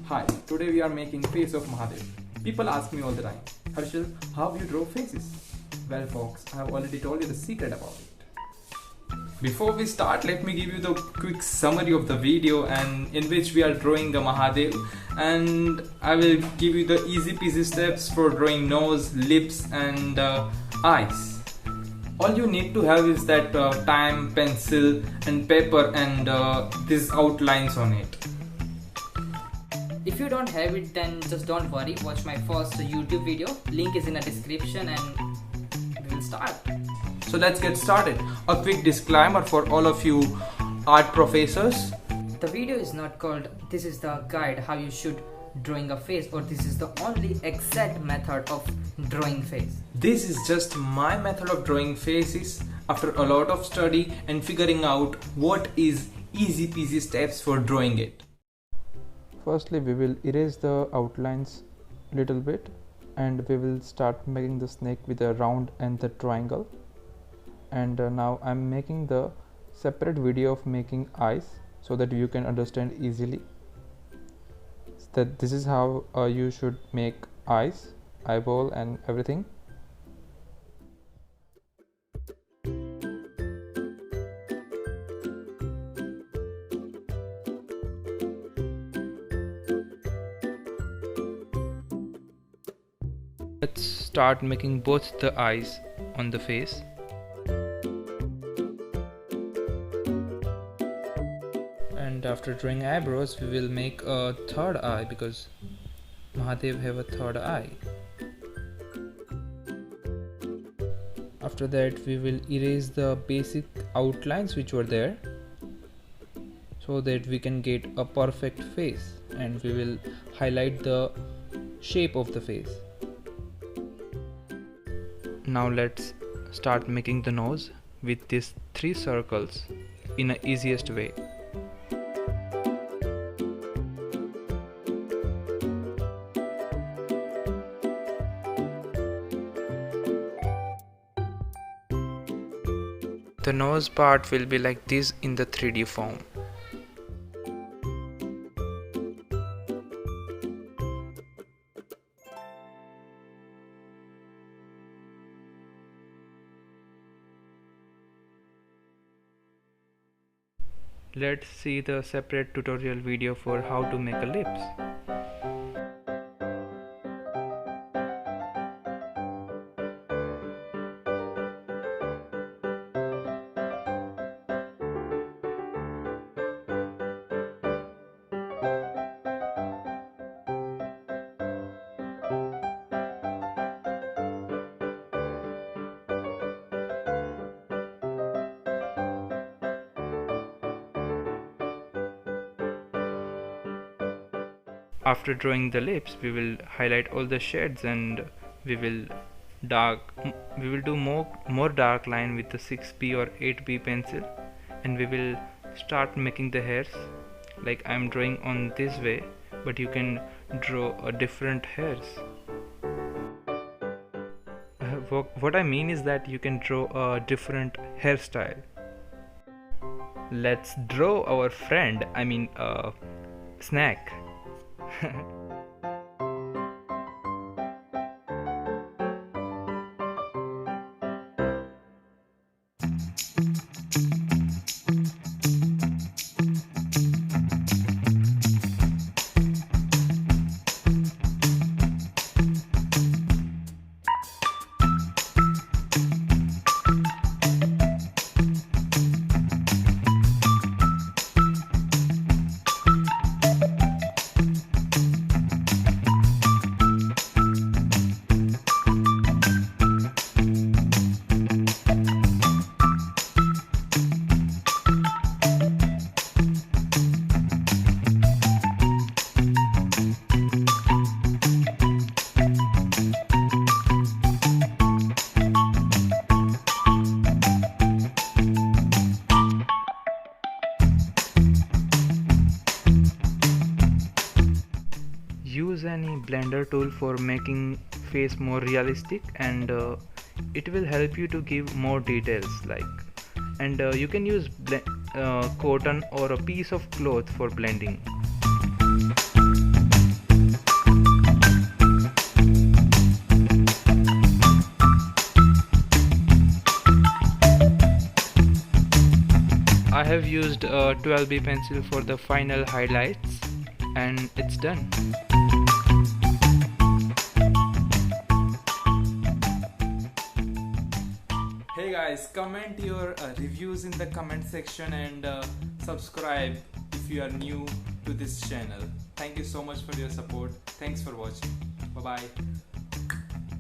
Hi, today we are making face of Mahadev. People ask me all the time, Harshal, how you draw faces? Well folks, I have already told you the secret about it. Before we start, let me give you the quick summary of the video and in which we are drawing a Mahadev, and I will give you the easy peasy steps for drawing nose, lips and eyes. All you need to have is that time, pencil and paper and these outlines on it. If you don't have it, then just don't worry, watch my first YouTube video, link is in the description and we will start. So let's get started. A quick disclaimer for all of you art professors. The video is not called "This is the guide how you should drawing a face" or "This is the only exact method of drawing face." This is just my method of drawing faces after a lot of study and figuring out what is easy peasy steps for drawing it. Firstly, we will erase the outlines little bit and we will start making the snake with a round and the triangle. And now I'm making the separate video of making eyes so that you can understand easily that this is how you should make eyes, eyeball and everything. Let's start making both the eyes on the face. And after drawing eyebrows, we will make a third eye because Mahadev have a third eye. After that, we will erase the basic outlines which were there so that we can get a perfect face, and we will highlight the shape of the face. Now let's start making the nose with these 3 circles in the easiest way. The nose part will be like this in the 3D form. Let's see the separate tutorial video for how to make a lips. After drawing the lips, we will highlight all the shades and we will do more dark line with the 6B or 8B pencil, and we will start making the hairs like I am drawing on this way, but you can draw a different hairs. What I mean is that you can draw a different hairstyle. Let's draw our friend, I mean snack. Use any blender tool for making face more realistic, and it will help you to give more details and you can use cotton or a piece of cloth for blending. have used a 12B pencil for the final highlights, and it's done. Hey guys, comment your reviews in the comment section and subscribe if you are new to this channel. Thank you so much for your support. Thanks for watching. Bye bye.